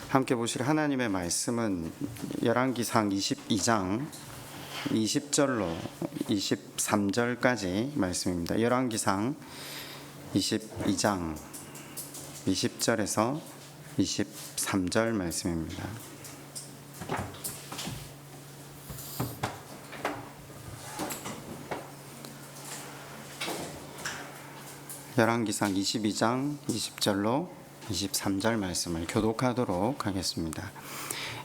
함께 보실 하나님의 말씀은 열왕기상 22장 20절로 23절까지 말씀입니다. 열왕기상 22장 20절에서 23절 말씀입니다. 열왕기상 22장 20절로 23절 말씀을 교독하도록 하겠습니다.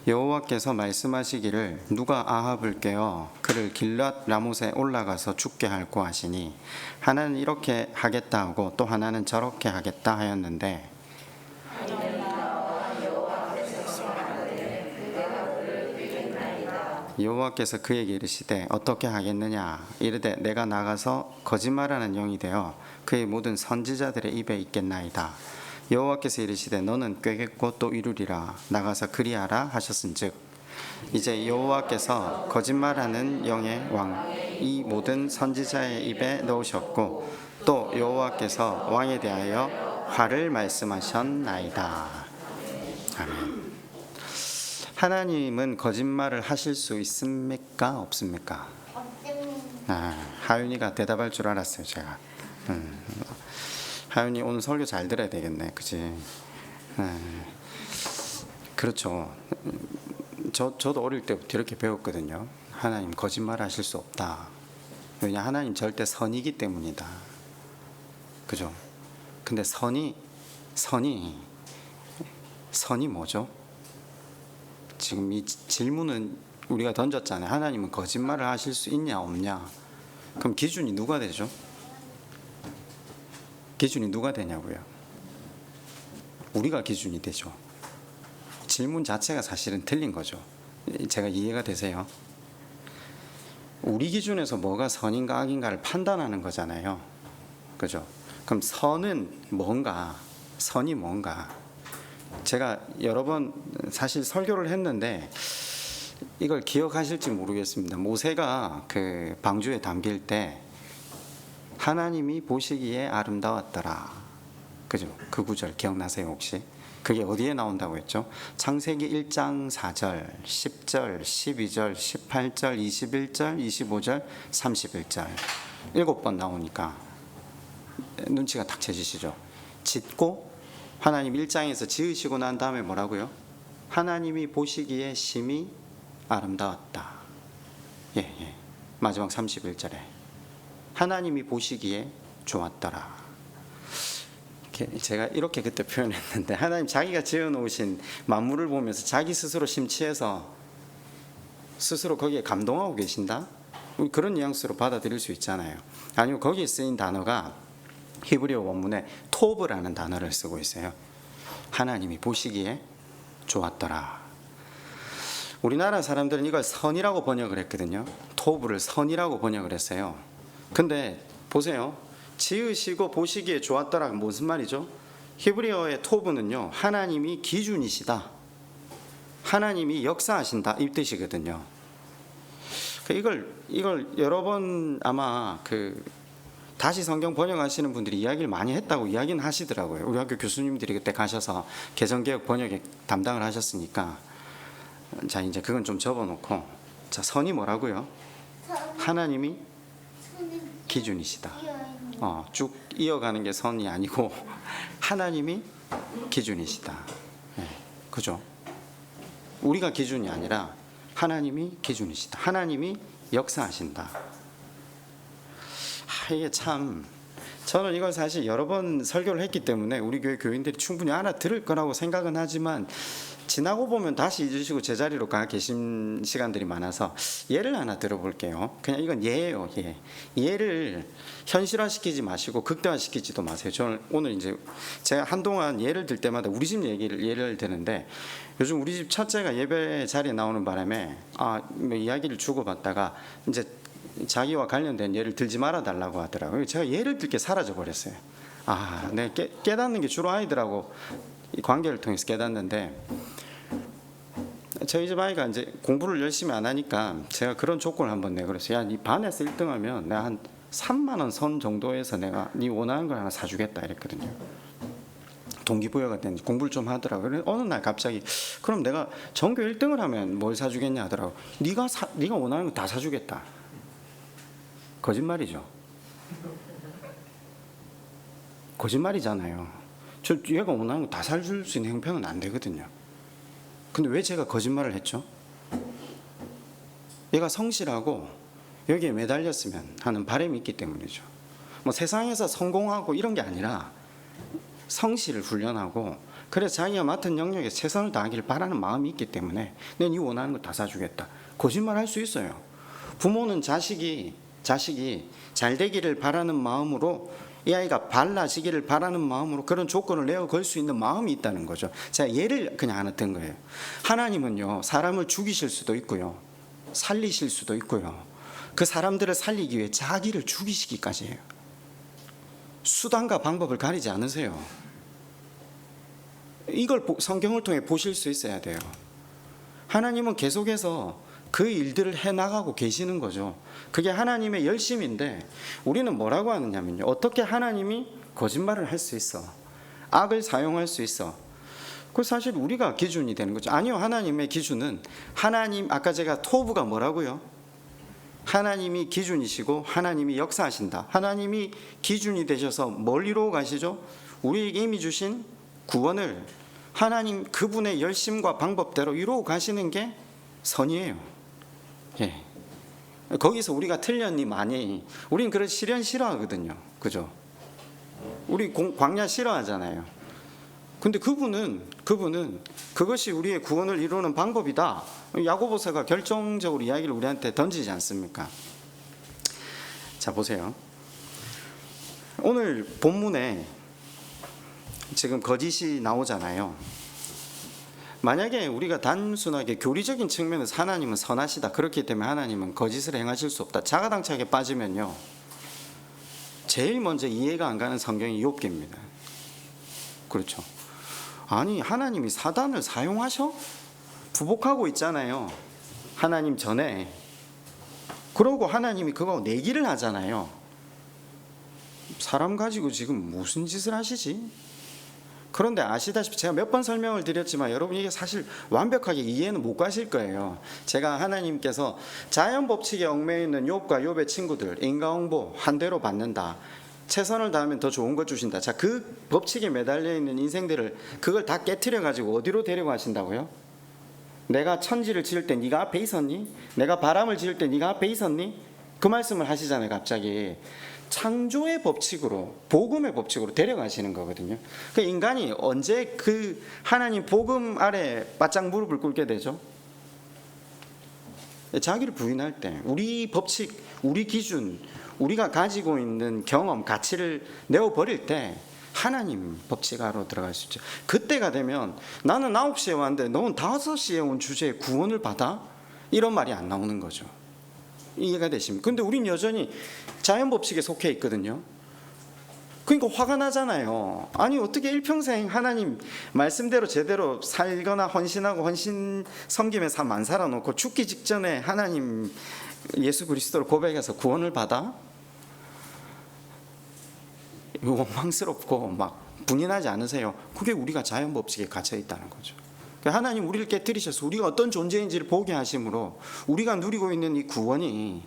여호와께서 말씀하시기를 누가 아합을 깨어 그를 길랏 라못에 올라가서 죽게 할꼬 하시니 하나는 이렇게 하겠다 하고 또 하나는 저렇게 하겠다 하였는데 여호와께서 그에게 이르시되 어떻게 하겠느냐 이르되 내가 나가서 거짓말하는 영이 되어 그의 모든 선지자들의 입에 있겠나이다. 여호와께서 이르시되 너는 꾀겠고 또 이루리라 나가서 그리하라 하셨은즉 이제 여호와께서 거짓말하는 영의 왕 이 모든 선지자의 입에 넣으셨고 또 여호와께서 왕에 대하여 화를 말씀하셨나이다. 아멘. 하나님은 거짓말을 하실 수 있습니까? 없습니까? 하윤이가 대답할 줄 알았어요. 제가 하윤이 오늘 설교 잘 들어야 되겠네. 그치? 그렇죠. 저도 어릴 때부터 이렇게 배웠거든요. 하나님 거짓말 하실 수 없다. 왜냐 하나님 절대 선이기 때문이다. 그죠? 근데 선이 뭐죠? 지금 이 질문은 우리가 던졌잖아요. 하나님은 거짓말을 하실 수 있냐 없냐? 그럼 기준이 누가 되죠? 기준이 누가 되냐고요? 우리가 기준이 되죠. 질문 자체가 사실은 틀린 거죠. 제가 이해가 되세요? 우리 기준에서 뭐가 선인가 악인가를 판단하는 거잖아요. 그죠? 그럼 선은 뭔가, 선이 뭔가. 제가 여러 번 사실 설교를 했는데 이걸 기억하실지 모르겠습니다. 모세가 그 방주에 담길 때 하나님이 보시기에 아름다웠더라. 그죠? 그 구절 기억나세요 혹시? 그게 어디에 나온다고 했죠? 창세기 1장 4절, 10절, 12절, 18절, 21절, 25절, 31절 7번 나오니까 눈치가 딱 채지시죠? 짓고 하나님 1장에서 지으시고 난 다음에 뭐라고요? 하나님이 보시기에 심히 아름다웠다. 예. 마지막 31절에 하나님이 보시기에 좋았더라. 제가 이렇게 그때 표현했는데 하나님 자기가 지어놓으신 만물을 보면서 자기 스스로 심취해서 스스로 거기에 감동하고 계신다? 그런 뉘앙스로 받아들일 수 있잖아요. 아니면 거기에 쓰인 단어가 히브리어 원문에 토브라는 단어를 쓰고 있어요. 하나님이 보시기에 좋았더라. 우리나라 사람들은 이걸 선이라고 번역을 했거든요. 토브를 선이라고 번역을 했어요. 근데 보세요. 지으시고 보시기에 좋았더라. 무슨 말이죠? 히브리어의 토브는요, 하나님이 기준이시다, 하나님이 역사하신다 이 뜻이거든요. 이걸 여러 번 아마 다시 성경 번역하시는 분들이 이야기를 많이 했다고 이야기는 하시더라고요. 우리 학교 교수님들이 그때 가셔서 개정개혁 번역에 담당을 하셨으니까 자 이제 그건 좀 접어놓고 자 선이 뭐라고요? 하나님이 기준이시다. 쭉 이어가는 게 선이 아니고 하나님이 기준이시다. 네, 그죠? 우리가 기준이 아니라 하나님이 기준이시다. 하나님이 역사하신다. 이게 참 저는 이걸 사실 여러 번 설교를 했기 때문에 우리 교회 교인들이 충분히 알아들을 거라고 생각은 하지만 지나고 보면 다시 잊으시고 제자리로 가 계신 시간들이 많아서 예를 하나 들어볼게요. 그냥 이건 예예요. 예를 현실화시키지 마시고 극대화시키지도 마세요. 저는 오늘 이제 제가 한동안 예를 들 때마다 우리 집 예를 드는데 요즘 우리 집 첫째가 예배 자리에 나오는 바람에 뭐 이야기를 주고받다가 이제 자기와 관련된 예를 들지 말아 달라고 하더라고요. 제가 예를 들게 사라져 버렸어요. 내가 깨닫는 게 주로 아이들하고 이 관계를 통해서 깨닫는데 저희 집 아이가 이제 공부를 열심히 안 하니까 제가 그런 조건을 한번 내걸었어요. 야, 네 반에서 1등하면 내가 한 3만 원 선 정도에서 내가 네 원하는 걸 하나 사주겠다 이랬거든요. 동기부여가 되는지 공부를 좀 하더라고요. 그래서 어느 날 갑자기 그럼 내가 전교 1등을 하면 뭘 사주겠냐 하더라고. 네가 원하는 거 다 사주겠다. 거짓말이죠. 거짓말이잖아요. 얘가 원하는 거 다 사줄 수 있는 형편은 안 되거든요. 근데 왜 제가 거짓말을 했죠? 얘가 성실하고 여기에 매달렸으면 하는 바람이 있기 때문이죠. 뭐 세상에서 성공하고 이런 게 아니라 성실을 훈련하고 그래서 자기가 맡은 영역에 최선을 다하기를 바라는 마음이 있기 때문에 내가 네 원하는 거 다 사주겠다. 거짓말 할 수 있어요. 부모는 자식이 잘 되기를 바라는 마음으로 이 아이가 발라지기를 바라는 마음으로 그런 조건을 내어 걸 수 있는 마음이 있다는 거죠. 제가 예를 그냥 하나 든 거예요. 하나님은요, 사람을 죽이실 수도 있고요, 살리실 수도 있고요, 그 사람들을 살리기 위해 자기를 죽이시기까지 해요. 수단과 방법을 가리지 않으세요. 이걸 성경을 통해 보실 수 있어야 돼요. 하나님은 계속해서 그 일들을 해나가고 계시는 거죠. 그게 하나님의 열심인데 우리는 뭐라고 하느냐면요, 어떻게 하나님이 거짓말을 할 수 있어, 악을 사용할 수 있어, 그 사실 우리가 기준이 되는 거죠. 아니요, 하나님의 기준은 하나님, 아까 제가 토부가 뭐라고요? 하나님이 기준이시고 하나님이 역사하신다. 하나님이 기준이 되셔서 뭘 이루어 가시죠? 우리에게 이미 주신 구원을 하나님 그분의 열심과 방법대로 이루어 가시는 게 선이에요. 예. 거기서 우리가 틀렸니 많이, 우린 그런 시련 싫어하거든요. 그죠? 우리 광야 싫어하잖아요. 근데 그분은 그것이 우리의 구원을 이루는 방법이다. 야고보서가 결정적으로 이야기를 우리한테 던지지 않습니까? 자, 보세요. 오늘 본문에 지금 거짓이 나오잖아요. 만약에 우리가 단순하게 교리적인 측면에서 하나님은 선하시다, 그렇기 때문에 하나님은 거짓을 행하실 수 없다, 자가당착에 빠지면요, 제일 먼저 이해가 안 가는 성경이 욥기입니다. 그렇죠? 아니, 하나님이 사단을 사용하셔? 부복하고 있잖아요, 하나님 전에. 그러고 하나님이 그거 내기를 하잖아요. 사람 가지고 지금 무슨 짓을 하시지? 그런데 아시다시피 제가 몇 번 설명을 드렸지만 여러분, 이게 사실 완벽하게 이해는 못 가실 거예요. 제가 하나님께서 자연 법칙에 얽매여 있는 욥과 욥의 친구들, 인과응보 한 대로 받는다, 최선을 다하면 더 좋은 거 주신다. 자, 그 법칙에 매달려 있는 인생들을, 그걸 다 깨트려 가지고 어디로 데려가신다고요? 내가 천지를 지을 때 네가 앞에 있었니? 내가 바람을 지을 때 네가 앞에 있었니? 그 말씀을 하시잖아요. 갑자기 창조의 법칙으로, 복음의 법칙으로 데려가시는 거거든요. 그 인간이 언제 그 하나님 복음 아래 바짝 무릎을 꿇게 되죠? 자기를 부인할 때, 우리 법칙, 우리 기준, 우리가 가지고 있는 경험, 가치를 내어버릴 때 하나님 법칙 아래로 들어갈 수 있죠. 그때가 되면 나는 9시에 왔는데 너는 5시에 온 주제에 구원을 받아? 이런 말이 안 나오는 거죠. 이해가 되십니까? 근데 우린 여전히 자연 법칙에 속해 있거든요. 그러니까 화가 나잖아요. 아니, 어떻게 일평생 하나님 말씀대로 제대로 살거나 헌신하고 헌신 섬김에 안 살아놓고 죽기 직전에 하나님 예수 그리스도를 고백해서 구원을 받아? 원망스럽고 막 분이 나지 않으세요? 그게 우리가 자연 법칙에 갇혀 있다는 거죠. 하나님 우리를 깨뜨리셔서 우리가 어떤 존재인지를 보게 하심으로 우리가 누리고 있는 이 구원이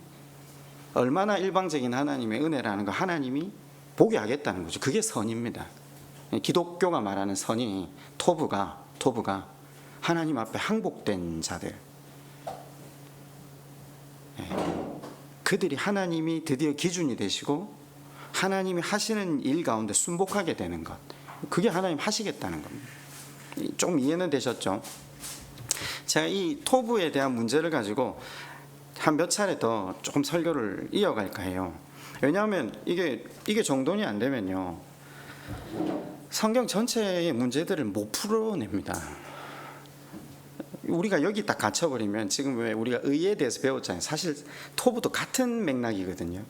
얼마나 일방적인 하나님의 은혜라는 거 하나님이 보게 하겠다는 거죠. 그게 선입니다. 기독교가 말하는 선이 토부가 하나님 앞에 항복된 자들, 그들이 하나님이 드디어 기준이 되시고 하나님이 하시는 일 가운데 순복하게 되는 것, 그게 하나님 하시겠다는 겁니다. 좀 이해는 되셨죠? 제가 이 토부에 대한 문제를 가지고 한 몇 차례 더 조금 설교를 이어갈까 해요. 왜냐하면 이게 정돈이 안 되면요, 성경 전체의 문제들을 못 풀어냅니다. 우리가 여기 딱 갇혀버리면, 지금 왜 우리가 의에 대해서 배웠잖아요. 사실 토부도 같은 맥락이거든요.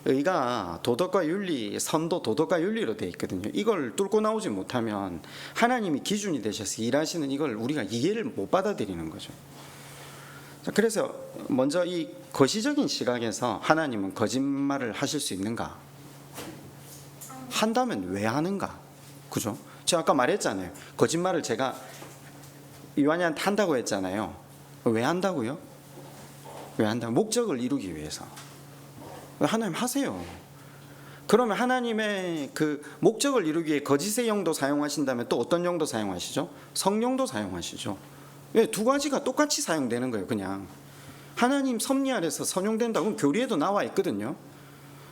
의가 도덕과 윤리, 선도 도덕과 윤리로 되어 있거든요. 이걸 뚫고 나오지 못하면 하나님이 기준이 되셔서 일하시는 이걸 우리가 이해를 못 받아들이는 거죠. 그래서 먼저 이 거시적인 시각에서 하나님은 거짓말을 하실 수 있는가? 한다면 왜 하는가? 그죠? 제가 아까 말했잖아요. 거짓말을 제가 요한이한테 한다고 했잖아요. 왜 한다고요? 왜 한다고? 목적을 이루기 위해서. 하나님 하세요. 그러면 하나님의 그 목적을 이루기 위해 거짓의 영도 사용하신다면 또 어떤 영도 사용하시죠? 성령도 사용하시죠. 왜? 두 가지가 똑같이 사용되는 거예요. 그냥 하나님 섭리 아래서 선용된다고 교리에도 나와 있거든요.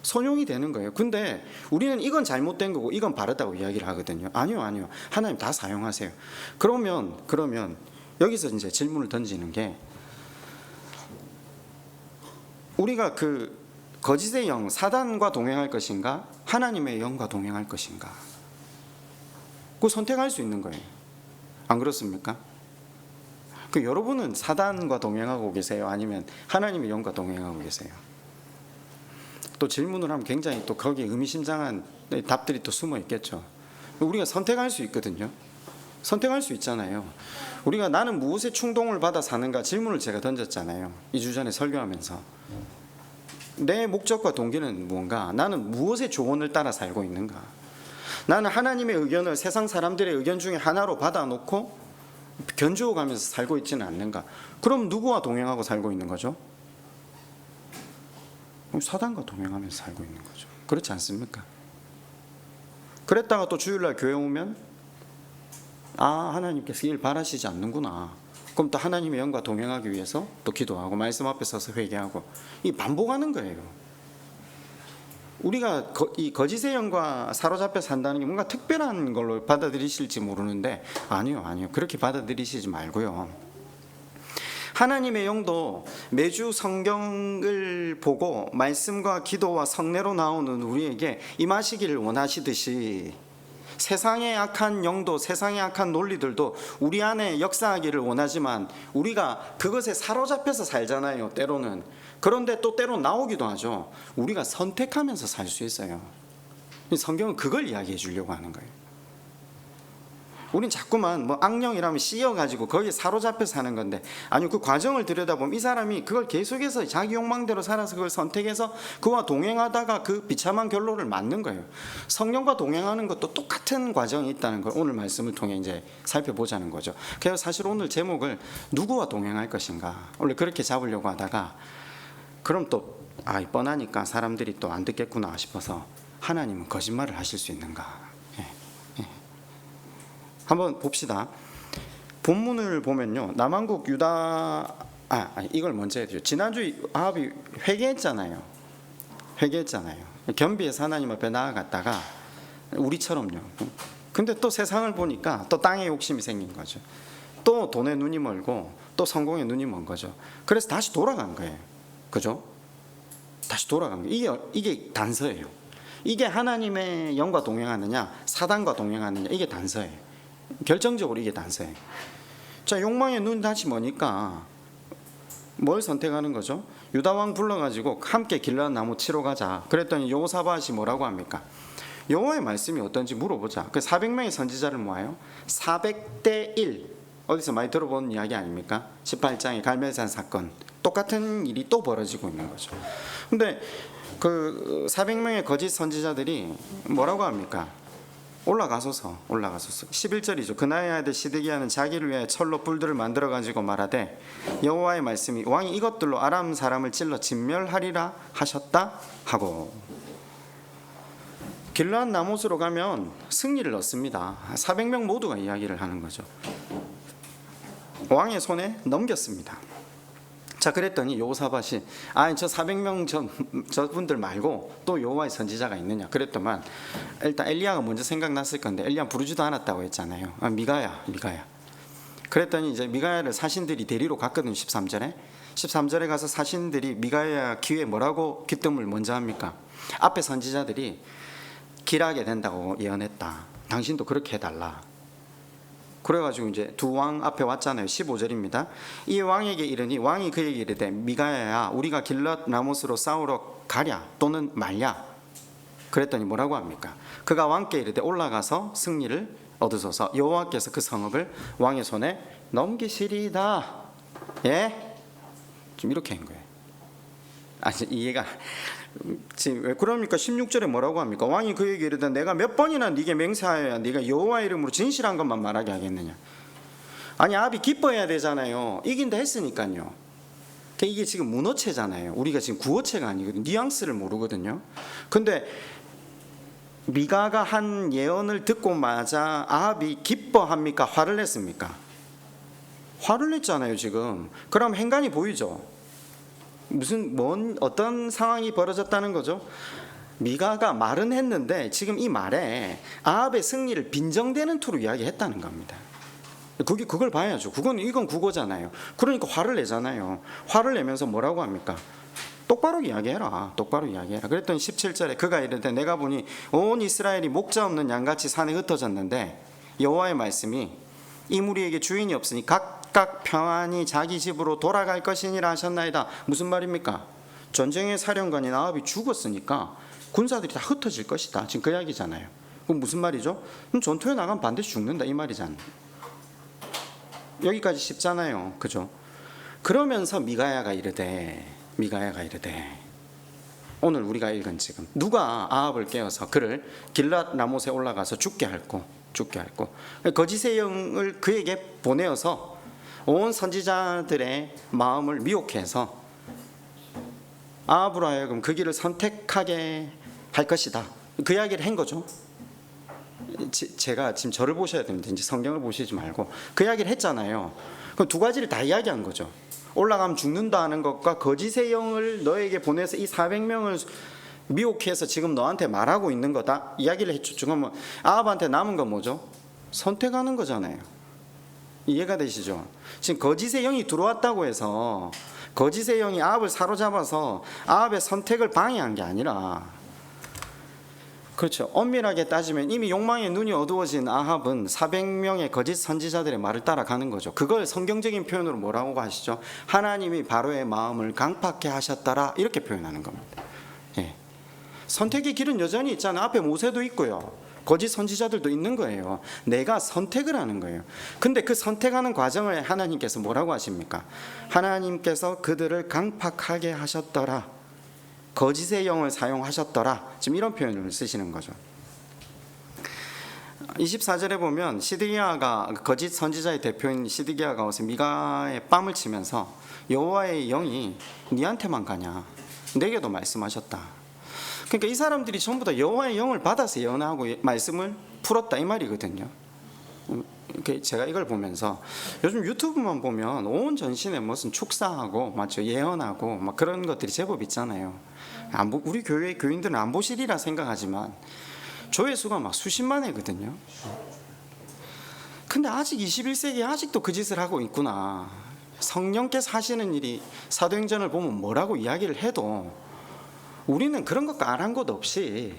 선용이 되는 거예요. 근데 우리는 이건 잘못된 거고 이건 바르다고 이야기를 하거든요. 아니요. 하나님 다 사용하세요. 그러면 여기서 이제 질문을 던지는 게, 우리가 그 거짓의 영, 사단과 동행할 것인가, 하나님의 영과 동행할 것인가, 그거 선택할 수 있는 거예요. 안 그렇습니까? 그 여러분은 사단과 동행하고 계세요? 아니면 하나님의 영과 동행하고 계세요? 또 질문을 하면 굉장히 또 거기에 의미심장한 답들이 또 숨어 있겠죠. 우리가 선택할 수 있거든요. 선택할 수 있잖아요. 우리가 나는 무엇에 충동을 받아 사는가 질문을 제가 던졌잖아요. 2주 전에 설교하면서. 내 목적과 동기는 무언가? 나는 무엇의 조언을 따라 살고 있는가? 나는 하나님의 의견을 세상 사람들의 의견 중에 하나로 받아놓고 견주어 가면서 살고 있지는 않는가? 그럼 누구와 동행하고 살고 있는 거죠? 사단과 동행하면서 살고 있는 거죠. 그렇지 않습니까? 그랬다가 또 주일날 교회 오면 하나님께서 일 바라시지 않는구나. 그럼 또 하나님의 영과 동행하기 위해서 또 기도하고 말씀 앞에 서서 회개하고, 이 반복하는 거예요. 우리가 이 거짓의 영과 사로잡혀 산다는 게 뭔가 특별한 걸로 받아들이실지 모르는데 아니요. 그렇게 받아들이시지 말고요. 하나님의 영도 매주 성경을 보고 말씀과 기도와 성례로 나오는 우리에게 임하시기를 원하시듯이, 세상의 악한 영도, 세상의 악한 논리들도 우리 안에 역사하기를 원하지만 우리가 그것에 사로잡혀서 살잖아요, 때로는. 그런데 또 때로 나오기도 하죠. 우리가 선택하면서 살 수 있어요. 성경은 그걸 이야기해 주려고 하는 거예요. 우린 자꾸만 악령이라면 씌어가지고 거기에 사로잡혀 사는 건데, 아니요, 그 과정을 들여다보면 이 사람이 그걸 계속해서 자기 욕망대로 살아서 그걸 선택해서 그와 동행하다가 그 비참한 결론을 맞는 거예요. 성령과 동행하는 것도 똑같은 과정이 있다는 걸 오늘 말씀을 통해 이제 살펴보자는 거죠. 그래서 사실 오늘 제목을 누구와 동행할 것인가, 원래 그렇게 잡으려고 하다가 그럼 또 뻔하니까 사람들이 또 안 듣겠구나 싶어서 하나님은 거짓말을 하실 수 있는가. 한번 봅시다. 본문을 보면요, 남한국 유다 이걸 먼저 해야 돼요. 지난주 아합이 회개했잖아요. 겸비해서 하나님 앞에 나아갔다가 우리처럼요. 근데 또 세상을 보니까 또 땅에 욕심이 생긴 거죠. 또 돈에 눈이 멀고 또 성공에 눈이 먼 거죠. 그래서 다시 돌아간 거예요. 그죠? 다시 돌아간 거예요. 이게 단서예요. 이게 하나님의 영과 동행하느냐 사단과 동행하느냐, 이게 단서예요. 결정적으로 이게 단서예요. 자, 욕망의 눈 다시 머니까 뭘 선택하는 거죠? 유다왕 불러가지고 함께 길르앗 나무 치러 가자. 그랬더니 여호사밧이 뭐라고 합니까? 여호와의 말씀이 어떤지 물어보자. 그 400명의 선지자를 모아요. 400대 1. 어디서 많이 들어본 이야기 아닙니까? 18장의 갈멜산 사건. 똑같은 일이 또 벌어지고 있는 거죠. 근데 그 400명의 거짓 선지자들이 뭐라고 합니까? 올라가소서 11절이죠. 그나의 아들 시드기야는 자기를 위해 철로 뿔들을 만들어 가지고 말하되 여호와의 말씀이 왕이 이것들로 아람 사람을 찔러 진멸하리라 하셨다 하고, 길르앗 나못으로 가면 승리를 얻습니다. 400명 모두가 이야기를 하는 거죠. 왕의 손에 넘겼습니다. 자, 그랬더니 여호사밧이 저 400명 저분들 말고 또 여호와의 선지자가 있느냐 그랬더만, 일단 엘리야가 먼저 생각났을 건데 엘리야 부르지도 않았다고 했잖아요. 미가야. 그랬더니 이제 미가야를 사신들이 데리러 갔거든요. 13절에 가서 사신들이 미가야 귀에 뭐라고 귀뜸을 먼저 합니까? 앞에 선지자들이 길하게 된다고 예언했다. 당신도 그렇게 해달라. 그래가지고 이제 두 왕 앞에 왔잖아요. 15절입니다. 이 왕에게 이르니 왕이 그에게 이르되 미가야야, 우리가 길르앗 라못으로 싸우러 가랴 또는 말랴. 그랬더니 뭐라고 합니까? 그가 왕께 이르되 올라가서 승리를 얻으소서. 여호와께서 그 성읍을 왕의 손에 넘기시리이다. 예? 좀 이렇게 한 거예요. 이해가 지금 왜 그럽니까? 16절에 뭐라고 합니까? 왕이 그에게 이르되 내가 몇 번이나 네게 맹세하여야 네가 여호와 이름으로 진실한 것만 말하게 하겠느냐. 아니 아합이 기뻐해야 되잖아요. 이긴다 했으니까요. 이게 지금 문어체잖아요. 우리가 지금 구어체가 아니거든요. 뉘앙스를 모르거든요. 근데 미가가 한 예언을 듣고마자 아합이 기뻐합니까? 화를 냈습니까? 화를 냈잖아요 지금. 그럼 행간이 보이죠. 어떤 상황이 벌어졌다는 거죠? 미가가 말은 했는데 지금 이 말에 아합의 승리를 빈정대는 투로 이야기했다는 겁니다. 그걸 봐야죠. 이건 국어잖아요. 그러니까 화를 내잖아요. 화를 내면서 뭐라고 합니까? 똑바로 이야기해라. 똑바로 이야기해라. 그랬더니 17절에 그가 이르되 내가 보니 온 이스라엘이 목자 없는 양같이 산에 흩어졌는데 여호와의 말씀이 이 무리에게 주인이 없으니 각각 평안히 자기 집으로 돌아갈 것이니라 하셨나이다. 무슨 말입니까? 전쟁의 사령관인 아합이 죽었으니까 군사들이 다 흩어질 것이다. 지금 그 이야기잖아요. 그럼 무슨 말이죠? 그럼 전투에 나가면 반드시 죽는다 이 말이잖아요. 여기까지 쉽잖아요. 그죠? 그러면서 미가야가 이르되 오늘 우리가 읽은 지금 누가 아합을 깨워서 그를 길랏 라못에 올라가서 죽게 할고 거짓의 영을 그에게 보내어서 온 선지자들의 마음을 미혹해 해서 아합으로 하여금 그 길을 선택하게 할 것이다. 그 이야기를 한 거죠. 제가 지금 저를 보셔야 됩니다. 이제 성경을 보시지 말고 그 이야기를 했잖아요. 그럼 두 가지를 다 이야기한 거죠. 올라가면 죽는다 하는 것과 거짓의 영을 너에게 보내서 이 400명을 미혹해서 지금 너한테 말하고 있는 거다 이야기를 했죠. 지금 아합한테 남은 건 뭐죠? 선택하는 거잖아요. 이해가 되시죠? 지금 거짓의 영이 들어왔다고 해서 거짓의 영이 아합을 사로잡아서 아합의 선택을 방해한 게 아니라, 그렇죠. 엄밀하게 따지면 이미 욕망의 눈이 어두워진 아합은 400명의 거짓 선지자들의 말을 따라가는 거죠. 그걸 성경적인 표현으로 뭐라고 하시죠? 하나님이 바로의 마음을 강팍해 하셨더라 이렇게 표현하는 겁니다. 예. 선택의 길은 여전히 있잖아요. 앞에 모세도 있고요. 거짓 선지자들도 있는 거예요. 내가 선택을 하는 거예요. 근데 그 선택하는 과정을 하나님께서 뭐라고 하십니까? 하나님께서 그들을 강팍하게 하셨더라. 거짓의 영을 사용하셨더라. 지금 이런 표현을 쓰시는 거죠. 24절에 보면 시드기야가, 거짓 선지자의 대표인 시드기야가 와서 미가의 뺨을 치면서 여호와의 영이 니한테만 가냐, 내게도 말씀하셨다. 그러니까 이 사람들이 전부 다 여호와의 영을 받아서 예언하고 말씀을 풀었다 이 말이거든요. 제가 이걸 보면서 요즘 유튜브만 보면 온 전신에 무슨 축사하고 맞죠, 예언하고 막 그런 것들이 제법 있잖아요. 우리 교회 교인들은 안 보시리라 생각하지만 조회수가 막 수십만 회거든요. 근데 아직 21세기에 아직도 그 짓을 하고 있구나. 성령께서 하시는 일이 사도행전을 보면 뭐라고 이야기를 해도 우리는 그런 것 까란 것 없이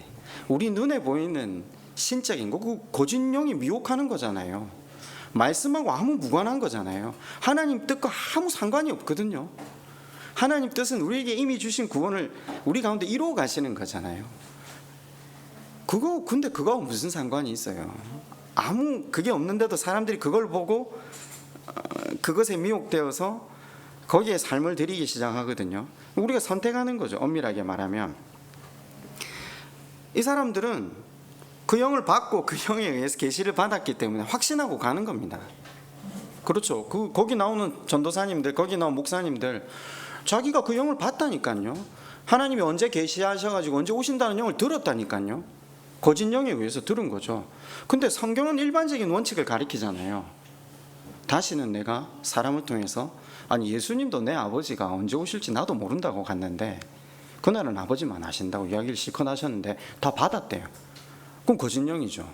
우리 눈에 보이는 신적인 거, 그 거짓 영이 미혹하는 거잖아요. 말씀하고 아무 무관한 거잖아요. 하나님 뜻과 아무 상관이 없거든요. 하나님 뜻은 우리에게 이미 주신 구원을 우리 가운데 이루어 가시는 거잖아요. 근데 그거하고 무슨 상관이 있어요? 아무 그게 없는데도 사람들이 그걸 보고 그것에 미혹되어서 거기에 삶을 들이기 시작하거든요. 우리가 선택하는 거죠. 엄밀하게 말하면 이 사람들은 그 영을 받고 그 영에 의해서 계시를 받았기 때문에 확신하고 가는 겁니다. 그렇죠. 거기 나오는 전도사님들, 거기 나오는 목사님들, 자기가 그 영을 받다니까요. 하나님이 언제 계시하셔가지고 언제 오신다는 영을 들었다니까요. 거짓 영에 의해서 들은 거죠. 근데 성경은 일반적인 원칙을 가리키잖아요. 다시는 내가 사람을 통해서, 아니 예수님도 내 아버지가 언제 오실지 나도 모른다고 갔는데 그날은 아버지만 아신다고 이야기를 실컷 하셨는데 다 받았대요. 그럼 거짓 영이죠.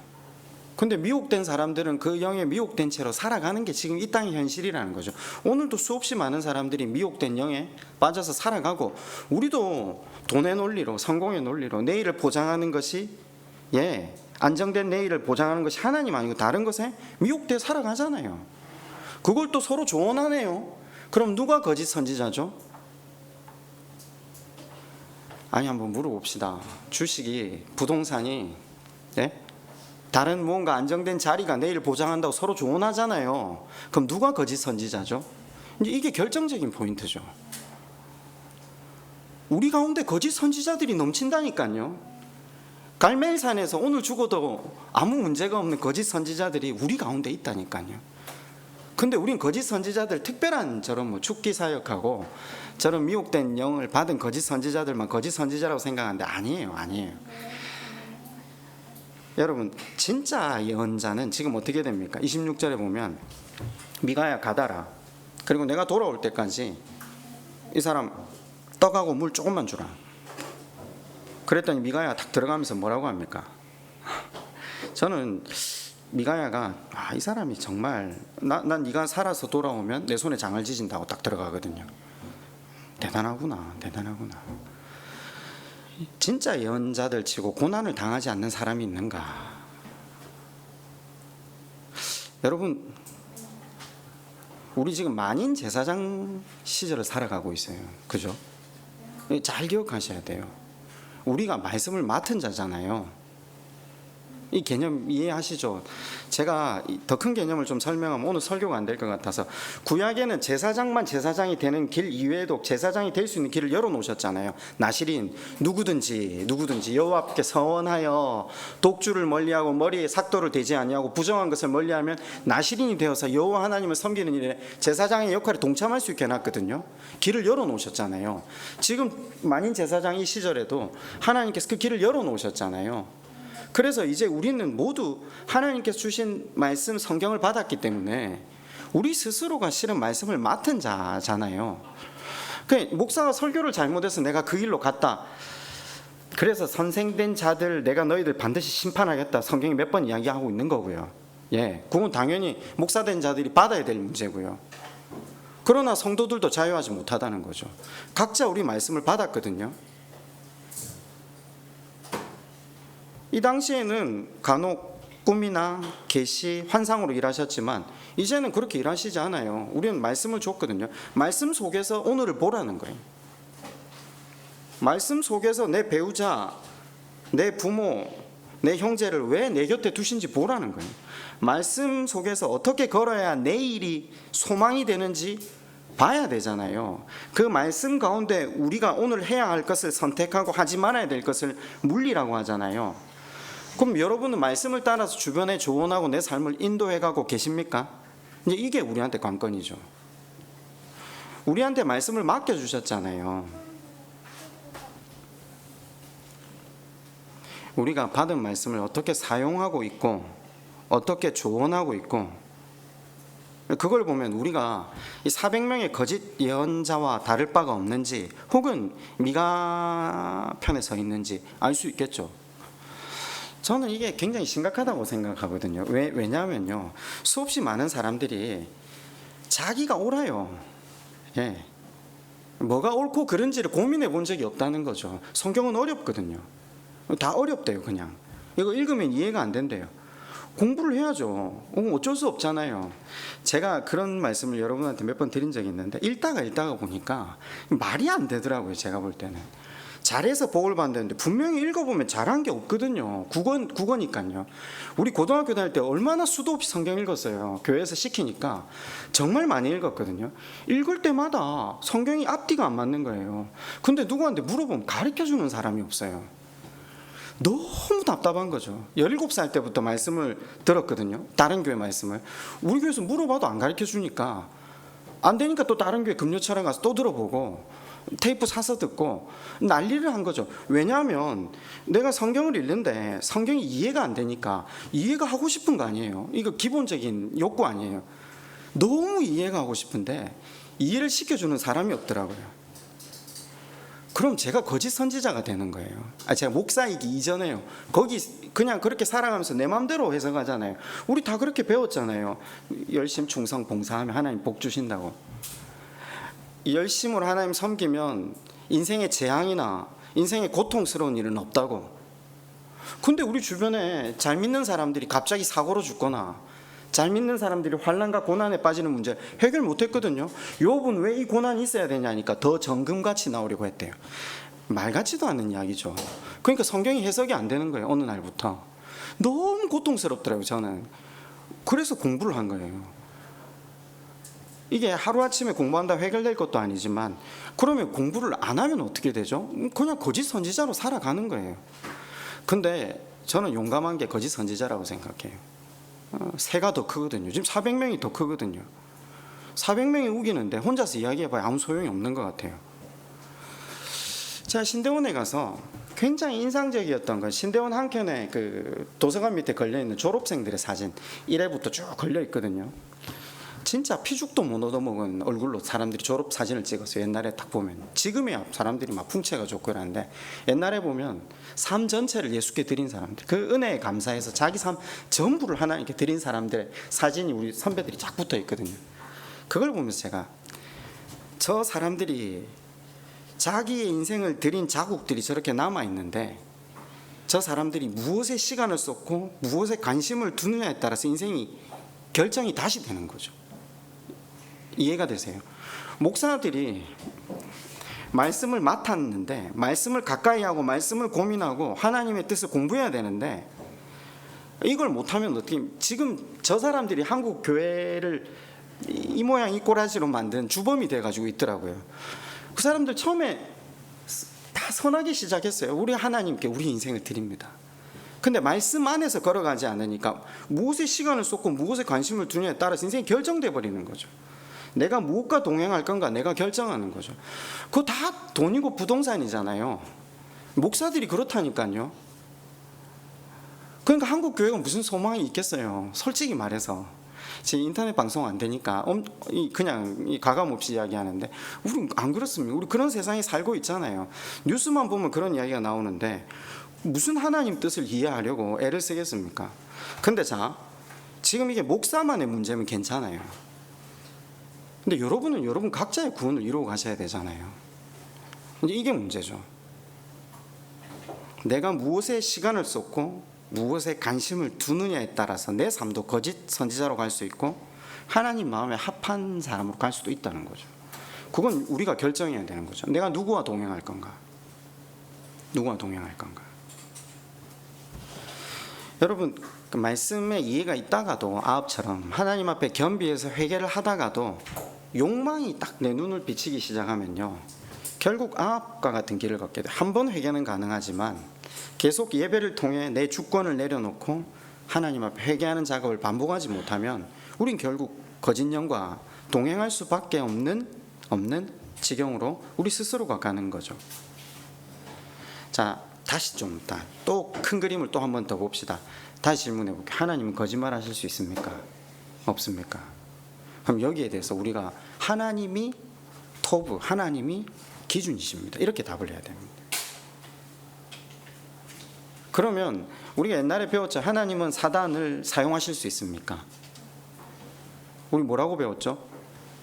근데 미혹된 사람들은 그 영에 미혹된 채로 살아가는 게 지금 이 땅의 현실이라는 거죠. 오늘도 수없이 많은 사람들이 미혹된 영에 빠져서 살아가고, 우리도 돈의 논리로, 성공의 논리로 내일을 보장하는 것이, 안정된 내일을 보장하는 것이 하나님 아니고 다른 것에 미혹돼 살아가잖아요. 그걸 또 서로 조언하네요. 그럼 누가 거짓 선지자죠? 아니 한번 물어봅시다. 주식이, 부동산이 다른 무언가 안정된 자리가 내일 보장한다고 서로 조언하잖아요. 그럼 누가 거짓 선지자죠? 이제 이게 결정적인 포인트죠. 우리 가운데 거짓 선지자들이 넘친다니까요. 갈멜산에서 오늘 죽어도 아무 문제가 없는 거짓 선지자들이 우리 가운데 있다니까요. 근데 우린 거짓 선지자들, 특별한 저런 뭐 죽기 사역하고 저런 미혹된 영을 받은 거짓 선지자들만 거짓 선지자라고 생각하는데 아니에요. 여러분, 진짜 예언자는 지금 어떻게 됩니까? 26절에 보면 미가야 가다라. 그리고 내가 돌아올 때까지 이 사람 떡하고 물 조금만 주라. 그랬더니 미가야가 딱 들어가면서 뭐라고 합니까? 저는 미가야가 이 사람이 정말 난 네가 살아서 돌아오면 내 손에 장을 지진다고 딱 들어가거든요. 대단하구나. 진짜 예언자들 치고 고난을 당하지 않는 사람이 있는가? 여러분, 우리 지금 만인 제사장 시절을 살아가고 있어요. 그죠? 잘 기억하셔야 돼요. 우리가 말씀을 맡은 자잖아요. 이 개념 이해하시죠? 제가 더 큰 개념을 좀 설명하면 오늘 설교가 안 될 것 같아서, 구약에는 제사장만 제사장이 되는 길 이외에도 제사장이 될 수 있는 길을 열어놓으셨잖아요. 나실인 누구든지 여호와께 서원하여 독주를 멀리하고 머리에 삭도를 대지 아니하고 부정한 것을 멀리하면 나실인이 되어서 여호와 하나님을 섬기는 일에 제사장의 역할에 동참할 수 있게 해놨거든요. 길을 열어놓으셨잖아요. 지금 만인 제사장 이 시절에도 하나님께서 그 길을 열어놓으셨잖아요. 그래서 이제 우리는 모두 하나님께서 주신 말씀 성경을 받았기 때문에 우리 스스로가 실은 말씀을 맡은 자잖아요. 목사가 설교를 잘못해서 내가 그 일로 갔다, 그래서 선생된 자들 내가 너희들 반드시 심판하겠다, 성경이 몇 번 이야기하고 있는 거고요. 그건 당연히 목사된 자들이 받아야 될 문제고요. 그러나 성도들도 자유하지 못하다는 거죠. 각자 우리 말씀을 받았거든요. 이 당시에는 간혹 꿈이나 계시, 환상으로 일하셨지만 이제는 그렇게 일하시지 않아요. 우리는 말씀을 줬거든요. 말씀 속에서 오늘을 보라는 거예요. 말씀 속에서 내 배우자, 내 부모, 내 형제를 왜 내 곁에 두신지 보라는 거예요. 말씀 속에서 어떻게 걸어야 내일이 소망이 되는지 봐야 되잖아요. 그 말씀 가운데 우리가 오늘 해야 할 것을 선택하고 하지 말아야 될 것을 물리라고 하잖아요. 그럼 여러분은 말씀을 따라서 주변에 조언하고 내 삶을 인도해가고 계십니까? 이제 이게 우리한테 관건이죠. 우리한테 말씀을 맡겨주셨잖아요. 우리가 받은 말씀을 어떻게 사용하고 있고 어떻게 조언하고 있고, 그걸 보면 우리가 이 400명의 거짓 예언자와 다를 바가 없는지, 혹은 미가 편에 서 있는지 알 수 있겠죠. 저는 이게 굉장히 심각하다고 생각하거든요. 왜냐하면요, 수없이 많은 사람들이 자기가 옳아요. 뭐가 옳고 그른지를 고민해 본 적이 없다는 거죠. 성경은 어렵거든요. 다 어렵대요. 그냥 이거 읽으면 이해가 안 된대요. 공부를 해야죠. 어쩔 수 없잖아요. 제가 그런 말씀을 여러분한테 몇 번 드린 적이 있는데, 읽다가 보니까 말이 안 되더라고요. 제가 볼 때는 잘해서 복을 받는데 분명히 읽어보면 잘한 게 없거든요. 국어니까요. 우리 고등학교 다닐 때 얼마나 수도 없이 성경 읽었어요. 교회에서 시키니까 정말 많이 읽었거든요. 읽을 때마다 성경이 앞뒤가 안 맞는 거예요. 근데 누구한테 물어보면 가르쳐주는 사람이 없어요. 너무 답답한 거죠. 17살 때부터 말씀을 들었거든요. 다른 교회 말씀을. 우리 교회에서 물어봐도 안 가르쳐주니까, 안 되니까 또 다른 교회 금요철에 가서 또 들어보고 테이프 사서 듣고 난리를 한 거죠. 왜냐하면 내가 성경을 읽는데 성경이 이해가 안 되니까 이해가 하고 싶은 거 아니에요. 이거 기본적인 욕구 아니에요. 너무 이해가 하고 싶은데 이해를 시켜주는 사람이 없더라고요. 그럼 제가 거짓 선지자가 되는 거예요. 제가 목사이기 이전에요. 거기 그냥 그렇게 살아가면서 내 마음대로 해석하잖아요. 우리 다 그렇게 배웠잖아요. 열심 충성 봉사하면 하나님 복 주신다고. 열심으로 하나님 섬기면 인생의 재앙이나 인생의 고통스러운 일은 없다고. 근데 우리 주변에 잘 믿는 사람들이 갑자기 사고로 죽거나 잘 믿는 사람들이 환난과 고난에 빠지는 문제 해결 못했거든요. 욥은 왜 이 고난이 있어야 되냐니까 더 정금같이 나오려고 했대요. 말 같지도 않은 이야기죠. 그러니까 성경이 해석이 안 되는 거예요. 어느 날부터 너무 고통스럽더라고요. 저는 그래서 공부를 한 거예요. 이게 하루아침에 공부한다 해결될 것도 아니지만, 그러면 공부를 안 하면 어떻게 되죠? 그냥 거짓 선지자로 살아가는 거예요. 근데 저는 용감한 게 거짓 선지자라고 생각해요. 새가 더 크거든요. 지금 400명이 더 크거든요. 400명이 우기는데 혼자서 이야기해봐야 아무 소용이 없는 것 같아요. 제가 신대원에 가서 굉장히 인상적이었던 건, 신대원 한켠에 그 도서관 밑에 걸려있는 졸업생들의 사진 1회부터 쭉 걸려있거든요. 진짜 피죽도 못 얻어먹은 얼굴로 사람들이 졸업 사진을 찍었어요. 옛날에 딱 보면. 지금이야 사람들이 막 풍채가 좋고 그러는데, 옛날에 보면 삶 전체를 예수께 드린 사람들, 그 은혜에 감사해서 자기 삶 전부를 하나님께 드린 사람들의 사진이 우리 선배들이 쫙 붙어 있거든요. 그걸 보면서 제가, 저 사람들이 자기의 인생을 드린 자국들이 저렇게 남아있는데, 저 사람들이 무엇에 시간을 쏟고 무엇에 관심을 두느냐에 따라서 인생이 결정이 다시 되는 거죠. 이해가 되세요? 목사들이 말씀을 맡았는데, 말씀을 가까이 하고 말씀을 고민하고 하나님의 뜻을 공부해야 되는데, 이걸 못하면 어떻게, 지금 저 사람들이 한국 교회를 이 모양 이 꼬라지로 만든 주범이 돼가지고 있더라고요. 그 사람들 처음에 다 선하게 시작했어요. 우리 하나님께 우리 인생을 드립니다. 근데 말씀 안에서 걸어가지 않으니까 무엇에 시간을 쏟고 무엇에 관심을 두느냐에 따라서 인생이 결정돼 버리는 거죠. 내가 무엇과 동행할 건가 내가 결정하는 거죠. 그거 다 돈이고 부동산이잖아요. 목사들이 그렇다니까요. 그러니까 한국 교회가 무슨 소망이 있겠어요. 솔직히 말해서. 지금 인터넷 방송 안 되니까 그냥 가감 없이 이야기하는데, 우리 안 그렇습니다. 우리 그런 세상에 살고 있잖아요. 뉴스만 보면 그런 이야기가 나오는데 무슨 하나님 뜻을 이해하려고 애를 쓰겠습니까? 근데 자, 지금 이게 목사만의 문제면 괜찮아요. 근데 여러분은 여러분 각자의 구원을 이루어 가셔야 되잖아요. 이게 문제죠. 내가 무엇에 시간을 쏟고 무엇에 관심을 두느냐에 따라서 내 삶도 거짓 선지자로 갈 수 있고 하나님 마음에 합한 사람으로 갈 수도 있다는 거죠. 그건 우리가 결정해야 되는 거죠. 내가 누구와 동행할 건가? 누구와 동행할 건가? 여러분, 그 말씀에 이해가 있다가도 아합처럼 하나님 앞에 겸비해서 회개를 하다가도 욕망이 딱 내 눈을 비치기 시작하면요, 결국 아합과 같은 길을 걷게 돼. 한 번 회개는 가능하지만 계속 예배를 통해 내 주권을 내려놓고 하나님 앞에 회개하는 작업을 반복하지 못하면 우린 결국 거짓 영과 동행할 수밖에 없는 지경으로 우리 스스로가 가는 거죠. 자, 다시 좀 또 큰 그림을 또 한 번 더 봅시다. 다시 질문해 볼게요. 하나님은 거짓말 하실 수 있습니까? 없습니까? 그럼 여기에 대해서 우리가 하나님이 토브, 하나님이 기준이십니다, 이렇게 답을 해야 됩니다. 그러면 우리가 옛날에 배웠죠. 하나님은 사단을 사용하실 수 있습니까? 우리 뭐라고 배웠죠?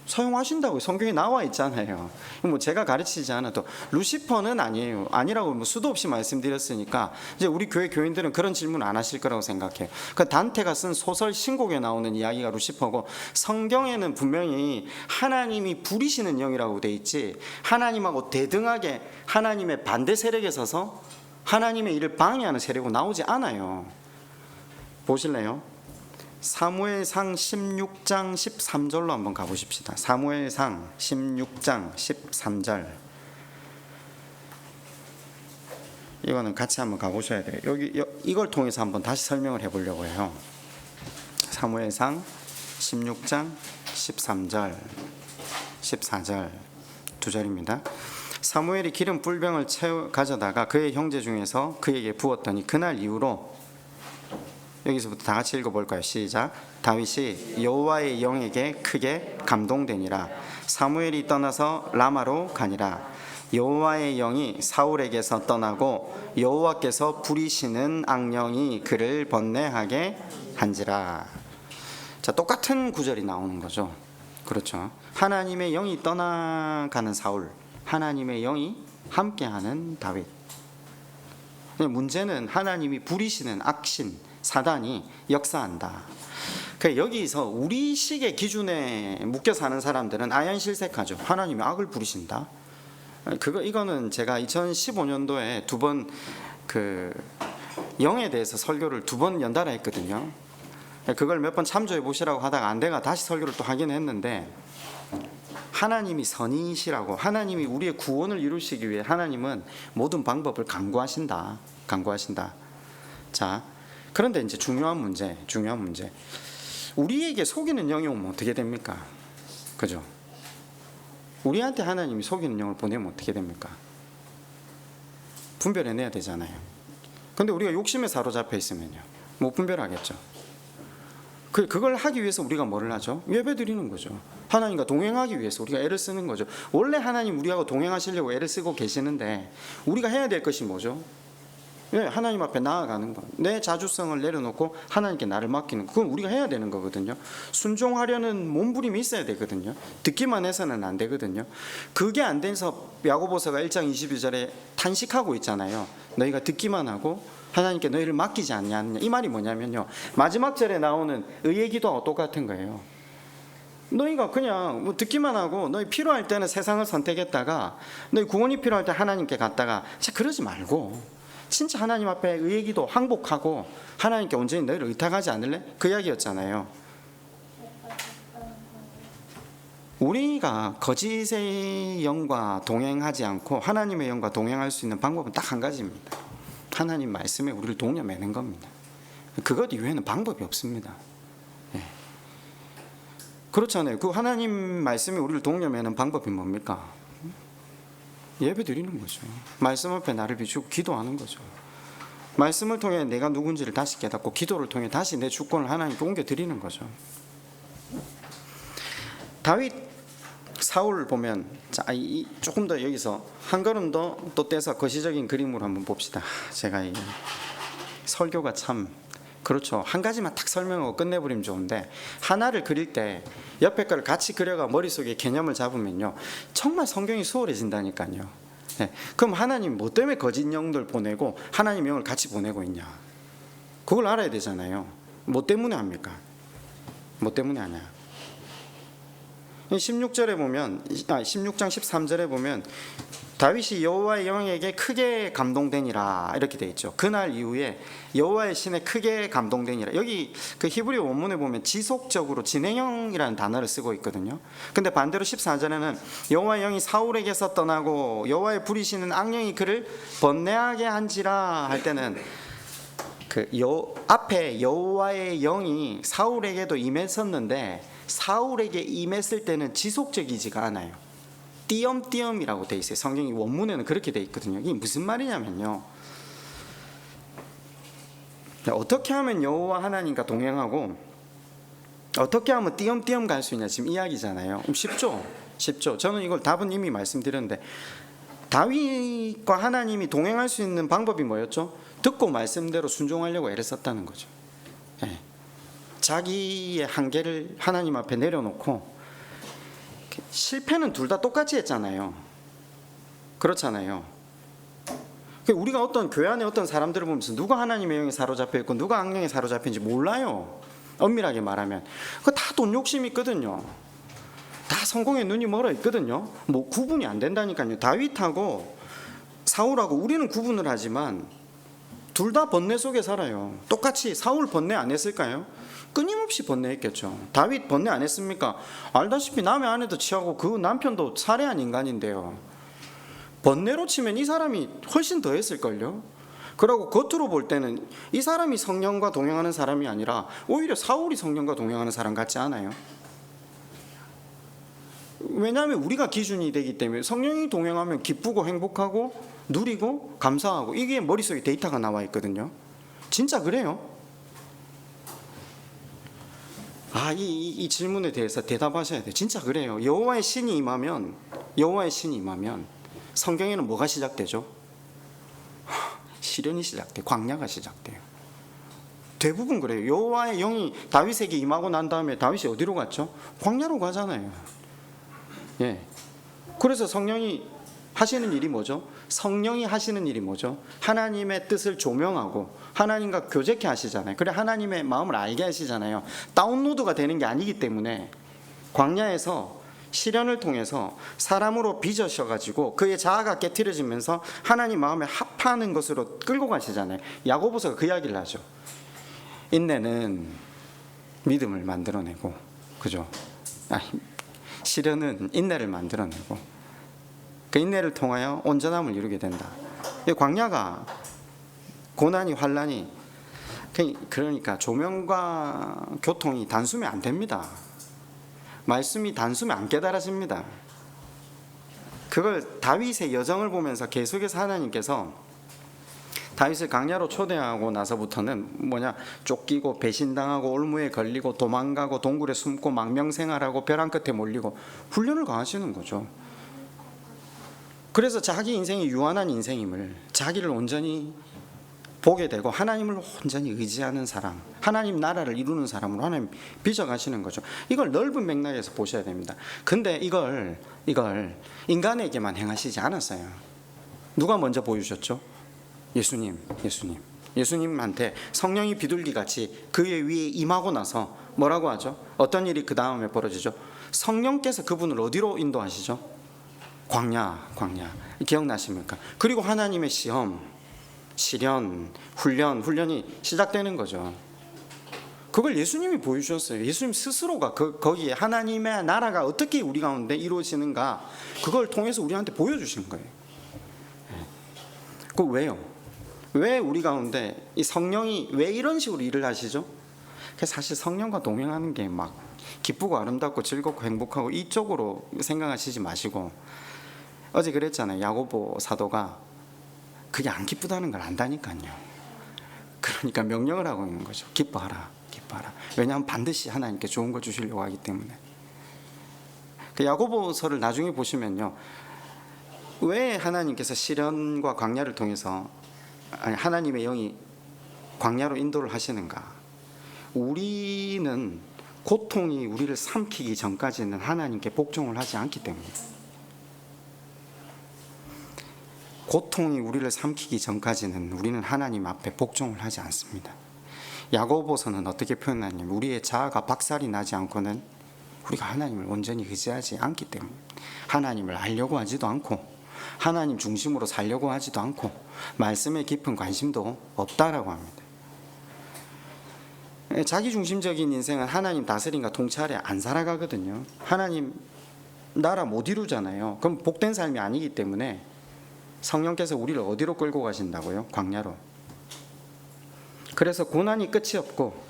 사용하신다고 성경에 나와 있잖아요. 뭐 제가 가르치지 않아도 루시퍼는 아니에요. 아니라고 뭐 수도 없이 말씀드렸으니까 이제 우리 교회 교인들은 그런 질문 안 하실 거라고 생각해요. 그 단테가 쓴 소설 신곡에 나오는 이야기가 루시퍼고, 성경에는 분명히 하나님이 부리시는 영이라고 돼 있지, 하나님하고 대등하게 하나님의 반대 세력에 서서 하나님의 일을 방해하는 세력은 나오지 않아요. 보실래요? 사무엘상 16장 13절로 한번 가보십시다. 사무엘상 16장 13절. 이거는 같이 한번 가보셔야 돼요. 이걸 통해서 한번 다시 설명을 해보려고 해요. 사무엘상 16장 13절 14절 두 절입니다. 사무엘이 기름 뿔병을 가져다가 그의 형제 중에서 그에게 부었더니 그날 이후로, 여기서부터 다 같이 읽어볼까요? 시작. 다윗이 여호와의 영에게 크게 감동되니라. 사무엘이 떠나서 라마로 가니라. 여호와의 영이 사울에게서 떠나고 여호와께서 부리시는 악령이 그를 번뇌하게 한지라. 자, 똑같은 구절이 나오는 거죠. 그렇죠. 하나님의 영이 떠나가는 사울, 하나님의 영이 함께하는 다윗. 문제는 하나님이 부리시는 악신 사단이 역사한다. 여기서 우리식의 기준에 묶여 사는 사람들은 아연실색하죠. 하나님이 악을 부리신다. 이거는 제가 2015년도에 두 번 영에 대해서 설교를 두 번 연달아 했거든요. 그걸 몇 번 참조해 보시라고 하다가 안 돼가 다시 설교를 또 하긴 했는데, 하나님이 선이시라고, 하나님이 우리의 구원을 이루시기 위해 하나님은 모든 방법을 강구하신다. 자, 그런데 이제 중요한 문제. 우리에게 속이는 영이 오면 어떻게 됩니까? 그죠? 우리한테 하나님이 속이는 영을 보내면 어떻게 됩니까? 분별해내야 되잖아요. 근데 우리가 욕심에 사로잡혀 있으면요, 못 분별하겠죠. 그걸 하기 위해서 우리가 뭐를 하죠? 예배 드리는 거죠. 하나님과 동행하기 위해서 우리가 애를 쓰는 거죠. 원래 하나님 우리하고 동행하시려고 애를 쓰고 계시는데 우리가 해야 될 것이 뭐죠? 하나님 앞에 나아가는 것, 내 자주성을 내려놓고 하나님께 나를 맡기는 것, 그건 우리가 해야 되는 거거든요. 순종하려는 몸부림이 있어야 되거든요. 듣기만 해서는 안 되거든요. 그게 안 돼서 야고보서가 1장 22절에 탄식하고 있잖아요. 너희가 듣기만 하고 하나님께 너희를 맡기지 않냐. 이 말이 뭐냐면요, 마지막 절에 나오는 의의 기도하고 똑같은 거예요. 너희가 그냥 뭐 듣기만 하고 너희 필요할 때는 세상을 선택했다가 너희 구원이 필요할 때 하나님께 갔다가 진짜 그러지 말고 진짜 하나님 앞에 의의 기도 항복하고 하나님께 온전히 너희를 의탁하지 않을래? 그 이야기였잖아요. 우리가 거짓의 영과 동행하지 않고 하나님의 영과 동행할 수 있는 방법은 딱 한 가지입니다. 하나님 말씀에 우리를 독려매는 겁니다. 그것 이외에는 방법이 없습니다. 그렇잖아요. 그 하나님 말씀에 우리를 독려매는 방법이 뭡니까? 예배 드리는 거죠. 말씀 앞에 나를 비추고 기도하는 거죠. 말씀을 통해 내가 누군지를 다시 깨닫고 기도를 통해 다시 내 주권을 하나님께 옮겨드리는 거죠. 다윗, 사울을 보면, 자, 조금 더 여기서 한 걸음 더 또 떼서 거시적인 그림으로 한번 봅시다. 제가 이 설교가 참 그렇죠. 한 가지만 딱 설명하고 끝내버리면 좋은데 하나를 그릴 때 옆에 걸 같이 그려가 머릿속에 개념을 잡으면요, 정말 성경이 수월해진다니까요. 네. 그럼 하나님 뭐 때문에 거짓 영들 보내고 하나님 영을 같이 보내고 있냐? 그걸 알아야 되잖아요. 뭐 때문에 합니까? 뭐 때문에 하냐? 16절에 보면, 16장 13절에 보면 다윗이 여호와의 영에게 크게 감동되니라 이렇게 돼 있죠. 그날 이후에 여호와의 신에 크게 감동되니라. 여기 그 히브리 원문에 보면 지속적으로 진행형이라는 단어를 쓰고 있거든요. 근데 반대로 14절에는 여호와의 영이 사울에게서 떠나고 여호와의 부리시는 악령이 그를 번뇌하게 한지라 할 때는 앞에 여호와의 영이 사울에게도 임했었는데 사울에게 임했을 때는 지속적이지가 않아요. 띄엄띄엄이라고 돼 있어요. 성경이 원문에는 그렇게 돼 있거든요. 이게 무슨 말이냐면요, 어떻게 하면 여호와 하나님과 동행하고 어떻게 하면 띄엄띄엄 갈 수 있냐, 지금 이야기잖아요. 쉽죠. 저는 이걸 답은 이미 말씀드렸는데 다윗과 하나님이 동행할 수 있는 방법이 뭐였죠? 듣고 말씀대로 순종하려고 애를 썼다는 거죠. 네. 자기의 한계를 하나님 앞에 내려놓고, 실패는 둘 다 똑같이 했잖아요. 그렇잖아요. 우리가 어떤 교회 안에 어떤 사람들을 보면서 누가 하나님의 영에 사로잡혀 있고 누가 악령에 사로잡힌지 몰라요. 엄밀하게 말하면 그거 다 돈 욕심이 있거든요. 다 성공에 눈이 멀어 있거든요. 뭐 구분이 안 된다니까요. 다윗하고 사울하고 우리는 구분을 하지만 둘 다 번뇌 속에 살아요. 똑같이 사울 번뇌 안 했을까요? 끊임없이 번뇌했겠죠. 다윗 번뇌 안 했습니까? 알다시피 남의 아내도 취하고 그 남편도 살해한 인간인데요. 번뇌로 치면 이 사람이 훨씬 더 했을걸요. 그러고 겉으로 볼 때는 이 사람이 성령과 동행하는 사람이 아니라 오히려 사울이 성령과 동행하는 사람 같지 않아요? 왜냐하면 우리가 기준이 되기 때문에 성령이 동행하면 기쁘고 행복하고 누리고 감사하고 이게 머릿속에 데이터가 나와 있거든요. 진짜 그래요. 이 질문에 대해서 대답하셔야 돼요. 진짜 그래요. 여호와의 신이 임하면 성경에는 뭐가 시작되죠? 시련이 시작돼요. 광야가 시작돼요. 대부분 그래요. 여호와의 영이 다윗에게 임하고 난 다음에 다윗이 어디로 갔죠? 광야로 가잖아요. 예. 그래서 성령이 하시는 일이 뭐죠? 하나님의 뜻을 조명하고 하나님과 교제케 하시잖아요. 그래 하나님의 마음을 알게 하시잖아요. 다운로드가 되는 게 아니기 때문에 광야에서 시련을 통해서 사람으로 빚으셔가지고 그의 자아가 깨트려지면서 하나님 마음에 합하는 것으로 끌고 가시잖아요. 야고보서가 그 이야기를 하죠. 인내는 믿음을 만들어내고, 그죠? 시련은 인내를 만들어내고 그 인내를 통하여 온전함을 이루게 된다. 이 광야가 고난이 환란이 그러니까 조명과 교통이 단숨에 안 됩니다. 말씀이 단숨에 안 깨달아집니다. 그걸 다윗의 여정을 보면서 계속해서 하나님께서 다윗을 광야로 초대하고 나서부터는 쫓기고 배신당하고 올무에 걸리고 도망가고 동굴에 숨고 망명생활하고 벼랑 끝에 몰리고 훈련을 강하시는 거죠. 그래서 자기 인생이 유한한 인생임을, 자기를 온전히 보게 되고 하나님을 온전히 의지하는 사람, 하나님 나라를 이루는 사람으로 하나님 빚어가시는 거죠. 이걸 넓은 맥락에서 보셔야 됩니다. 근데 이걸 인간에게만 행하시지 않았어요. 누가 먼저 보여주셨죠? 예수님한테 성령이 비둘기같이 그의 위에 임하고 나서 뭐라고 하죠? 어떤 일이 그 다음에 벌어지죠? 성령께서 그분을 어디로 인도하시죠? 광야. 기억나십니까? 그리고 하나님의 시험, 시련, 훈련이 시작되는 거죠. 그걸 예수님이 보여주셨어요. 예수님 스스로가 거기에 하나님의 나라가 어떻게 우리 가운데 이루어지는가, 그걸 통해서 우리한테 보여주신 거예요. 그 왜요? 왜 우리 가운데 이 성령이 왜 이런 식으로 일을 하시죠? 사실 성령과 동행하는 게 막 기쁘고 아름답고 즐겁고 행복하고 이쪽으로 생각하시지 마시고, 어제 그랬잖아요. 야고보 사도가 그게 안 기쁘다는 걸 안다니까요. 그러니까 명령을 하고 있는 거죠. 기뻐하라. 왜냐하면 반드시 하나님께 좋은 걸 주시려고 하기 때문에. 그 야고보서를 나중에 보시면요, 왜 하나님께서 시련과 광야를 통해서 하나님의 영이 광야로 인도를 하시는가? 우리는 고통이 우리를 삼키기 전까지는 하나님께 복종을 하지 않기 때문에. 고통이 우리를 삼키기 전까지는 우리는 하나님 앞에 복종을 하지 않습니다. 야고보서는 어떻게 표현하냐면, 우리의 자아가 박살이 나지 않고는 우리가 하나님을 온전히 의지하지 않기 때문에, 하나님을 알려고 하지도 않고 하나님 중심으로 살려고 하지도 않고 말씀에 깊은 관심도 없다라고 합니다. 자기중심적인 인생은 하나님 다스림과 통찰에 안 살아가거든요. 하나님 나라 못 이루잖아요. 그럼 복된 삶이 아니기 때문에 성령께서 우리를 어디로 끌고 가신다고요? 광야로. 그래서 고난이 끝이 없고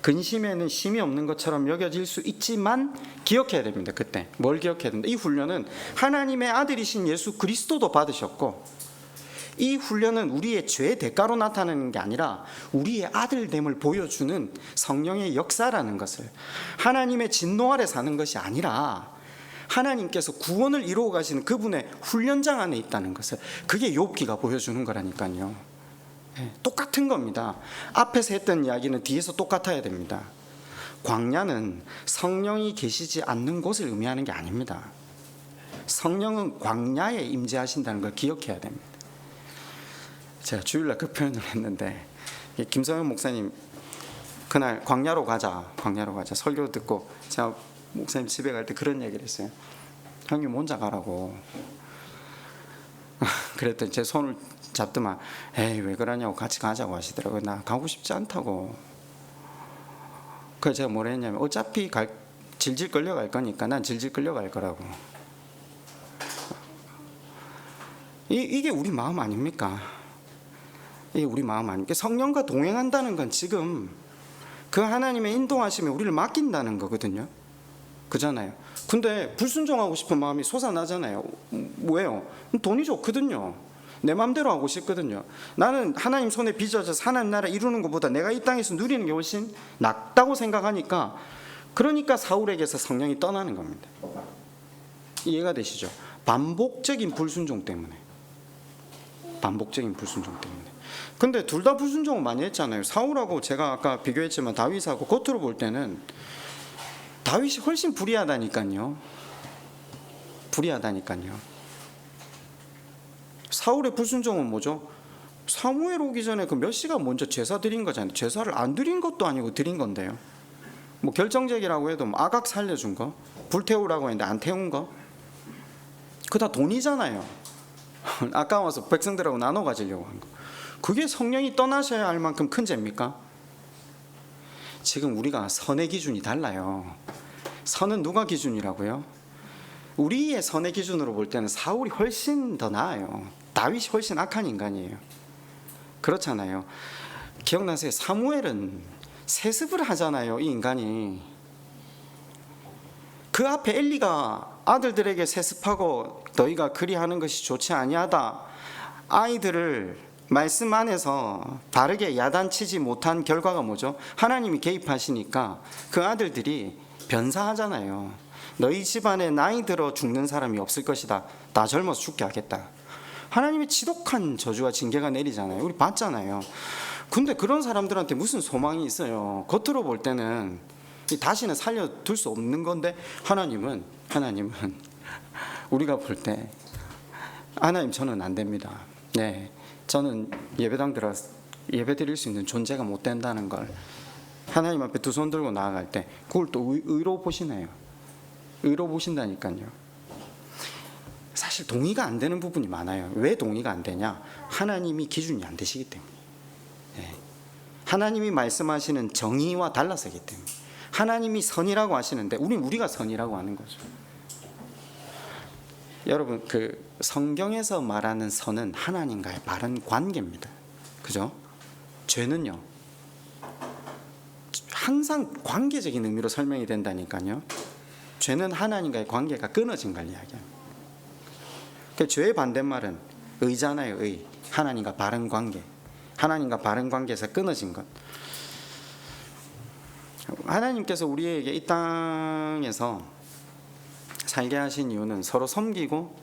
근심에는 심이 없는 것처럼 여겨질 수 있지만 기억해야 됩니다. 그때 뭘 기억해야 됩니다. 이 훈련은 하나님의 아들이신 예수 그리스도도 받으셨고, 이 훈련은 우리의 죄의 대가로 나타나는 게 아니라 우리의 아들됨을 보여주는 성령의 역사라는 것을, 하나님의 진노 아래 사는 것이 아니라 하나님께서 구원을 이루어 가시는 그분의 훈련장 안에 있다는 것을, 그게 욥기가 보여주는 거라니까요. 똑같은 겁니다. 앞에서 했던 이야기는 뒤에서 똑같아야 됩니다. 광야는 성령이 계시지 않는 곳을 의미하는 게 아닙니다. 성령은 광야에 임재하신다는 걸 기억해야 됩니다. 제가 주일날 그 표현을 했는데, 김성현 목사님 그날 광야로 가자 설교 듣고 제가 목사님 집에 갈 때 그런 얘기를 했어요. 형님 혼자 가라고. 그랬더니 제 손을 잡더만, 에이 왜 그러냐고, 같이 가자고 하시더라고요. 나 가고 싶지 않다고. 그래서 제가 뭐라 했냐면, 어차피 질질 끌려갈 거니까 난 질질 끌려갈 거라고. 이게 우리 마음 아닙니까? 이게 우리 마음 아닙니까? 성령과 동행한다는 건 지금 그 하나님의 인도하심에 우리를 맡긴다는 거거든요. 그잖아요. 근데 불순종하고 싶은 마음이 솟아나잖아요. 왜요? 돈이 좋거든요. 내 마음대로 하고 싶거든요. 나는 하나님 손에 빚어져서 하나님 나라 이루는 것보다 내가 이 땅에서 누리는 게 훨씬 낫다고 생각하니까, 그러니까 사울에게서 성령이 떠나는 겁니다. 이해가 되시죠? 반복적인 불순종 때문에. 근데 둘 다 불순종을 많이 했잖아요. 사울하고 제가 아까 비교했지만 다윗하고 겉으로 볼 때는 다윗이 훨씬 불의하다니까요. 사울의 불순종은 뭐죠? 사무엘 오기 전에 그 메시가 먼저 제사 드린 거잖아요. 제사를 안 드린 것도 아니고 드린 건데요. 뭐 결정적이라고 해도 아각 살려준 거, 불태우라고 했는데 안 태운 거, 그거 다 돈이잖아요. 아까워서 백성들하고 나눠 가지려고 한 거. 그게 성령이 떠나셔야 할 만큼 큰 죄입니까? 지금 우리가 선의 기준이 달라요. 선은 누가 기준이라고요? 우리의 선의 기준으로 볼 때는 사울이 훨씬 더 나아요. 다윗이 훨씬 악한 인간이에요. 그렇잖아요. 기억나세요? 사무엘은 세습을 하잖아요. 이 인간이. 그 앞에 엘리가 아들들에게 세습하고 너희가 그리하는 것이 좋지 아니하다, 아이들을 말씀 안에서 바르게 야단치지 못한 결과가 뭐죠? 하나님이 개입하시니까 그 아들들이 변사하잖아요. 너희 집안에 나이 들어 죽는 사람이 없을 것이다. 나 젊어서 죽게 하겠다. 하나님의 지독한 저주와 징계가 내리잖아요. 우리 봤잖아요. 근데 그런 사람들한테 무슨 소망이 있어요? 겉으로 볼 때는 다시는 살려둘 수 없는 건데, 하나님은 우리가 볼 때 하나님, 저는 안 됩니다. 네, 저는 예배당 들어 예배 드릴 수 있는 존재가 못 된다는 걸 하나님 앞에 두 손 들고 나아갈 때 그걸 또 의로 보시네요. 의로 보신다니까요. 사실 동의가 안 되는 부분이 많아요. 왜 동의가 안 되냐? 하나님이 기준이 안 되시기 때문에. 네. 하나님이 말씀하시는 정의와 달라서기 때문에. 하나님이 선이라고 하시는데 우리가 선이라고 하는 거죠. 여러분, 그 성경에서 말하는 선은 하나님과의 바른 관계입니다. 그죠? 죄는요, 항상 관계적인 의미로 설명이 된다니까요. 죄는 하나님과의 관계가 끊어진 걸 이야기합니다. 그 죄의 반대말은 의잖아요. 의. 하나님과 바른 관계. 하나님과 바른 관계에서 끊어진 것. 하나님께서 우리에게 이 땅에서 살게 하신 이유는 서로 섬기고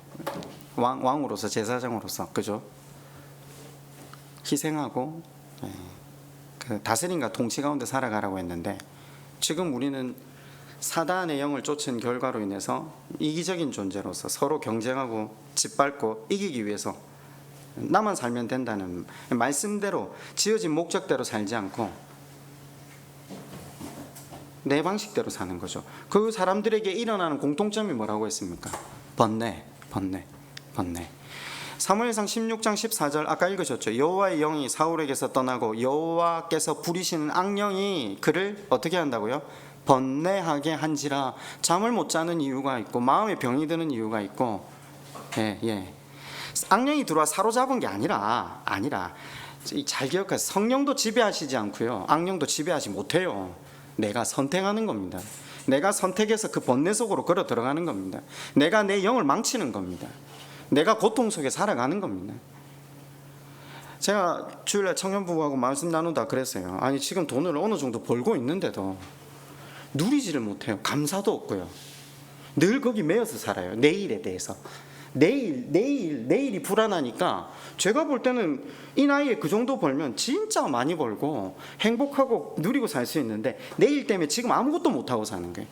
왕으로서, 제사장으로서, 그죠? 희생하고 그 다스림과 통치 가운데 살아가라고 했는데, 지금 우리는 사단의 영을 쫓은 결과로 인해서 이기적인 존재로서 서로 경쟁하고 짓밟고 이기기 위해서 나만 살면 된다는 말씀대로, 지어진 목적대로 살지 않고 내 방식대로 사는 거죠. 그 사람들에게 일어나는 공통점이 뭐라고 했습니까? 번뇌. 사무엘상 16장 14절 아까 읽으셨죠? 여호와의 영이 사울에게서 떠나고 여호와께서 부리시는 악령이 그를 어떻게 한다고요? 번뇌하게 한지라. 잠을 못 자는 이유가 있고 마음에 병이 드는 이유가 있고, 악령이 들어와 사로잡은 게 아니라 잘 기억하세요. 성령도 지배하시지 않고요, 악령도 지배하지 못해요. 내가 선택하는 겁니다. 내가 선택해서 그 번뇌 속으로 걸어 들어가는 겁니다. 내가 내 영을 망치는 겁니다. 내가 고통 속에 살아가는 겁니다. 제가 주일날 청년부부하고 말씀 나누다 그랬어요. 아니, 지금 돈을 어느 정도 벌고 있는데도 누리지를 못해요. 감사도 없고요. 늘 거기 매여서 살아요. 내일에 대해서. 내일이 불안하니까, 제가 볼 때는 이 나이에 그 정도 벌면 진짜 많이 벌고 행복하고 누리고 살 수 있는데, 내일 때문에 지금 아무것도 못하고 사는 거예요.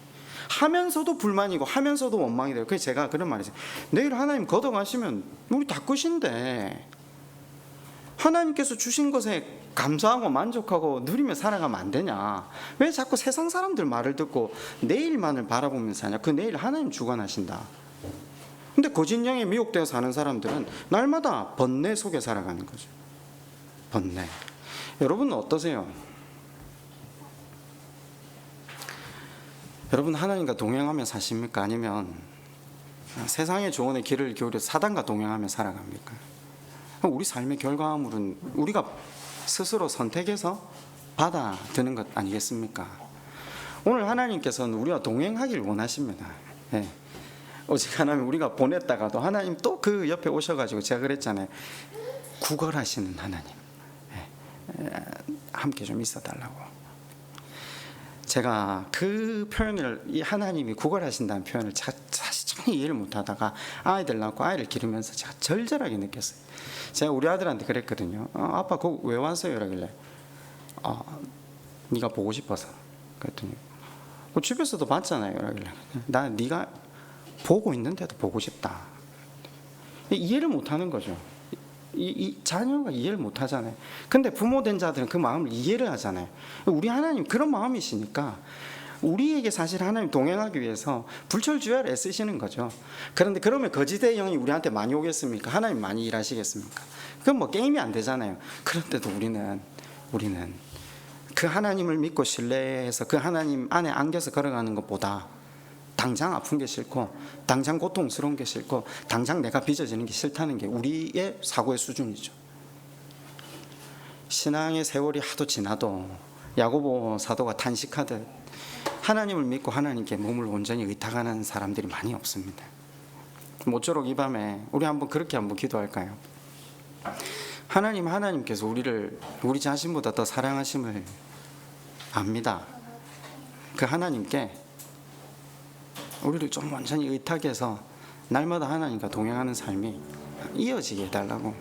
하면서도 불만이고 하면서도 원망이 돼요. 그래서 제가 그런 말이 있어요. 내일 하나님 걷어가시면 우리 다 끝인데, 하나님께서 주신 것에 감사하고 만족하고 누리며 살아가면 안 되냐? 왜 자꾸 세상 사람들 말을 듣고 내일만을 바라보면서 사냐? 그 내일 하나님 주관하신다. 근데 거짓 영에 미혹되어 사는 사람들은 날마다 번뇌 속에 살아가는 거죠. 번뇌. 여러분은 어떠세요? 여러분 하나님과 동행하며 사십니까? 아니면 세상의 조언에 귀를 기울여 사단과 동행하며 살아갑니까? 우리 삶의 결과물은 우리가 스스로 선택해서 받아드는 것 아니겠습니까? 오늘 하나님께서는 우리와 동행하길 원하십니다. 오직 하나님, 우리가 보냈다가도 하나님 또 그 옆에 오셔가지고, 제가 그랬잖아요, 구걸하시는 하나님, 함께 좀 있어달라고. 제가 그 표현을, 이 하나님이 구걸하신다는 표현을 제가 사실 전혀 이해를 못하다가 아이들 낳고 아이를 기르면서 제가 절절하게 느꼈어요. 제가 우리 아들한테 그랬거든요. 아빠 거기 왜 왔어요? 이러길래 네가 보고 싶어서. 그랬더니 집에서도 봤잖아요. 이러길래 나 네가 보고 있는데도 보고 싶다. 이해를 못하는 거죠. 이 자녀가 이해를 못하잖아요. 근데 부모 된 자들은 그 마음을 이해를 하잖아요. 우리 하나님 그런 마음이시니까 우리에게 사실 하나님 동행하기 위해서 불철주야를 애쓰시는 거죠. 그런데 그러면 거짓의 영이 우리한테 많이 오겠습니까? 하나님 많이 일하시겠습니까? 그건 뭐 게임이 안 되잖아요. 그런데도 우리는 그 하나님을 믿고 신뢰해서 그 하나님 안에 안겨서 걸어가는 것보다 당장 아픈 게 싫고 당장 고통스러운 게 싫고 당장 내가 빚어지는 게 싫다는 게 우리의 사고의 수준이죠. 신앙의 세월이 하도 지나도 야고보 사도가 탄식하듯 하나님을 믿고 하나님께 몸을 온전히 의탁하는 사람들이 많이 없습니다. 모쪼록 이 밤에 우리 한번 그렇게 한번 기도할까요? 하나님께서 우리를 우리 자신보다 더 사랑하심을 압니다. 그 하나님께 우리를 좀 완전히 의탁해서 날마다 하나님과 동행하는 삶이 이어지게 해달라고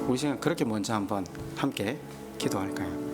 우리 시간 그렇게 먼저 한번 함께 기도할까요?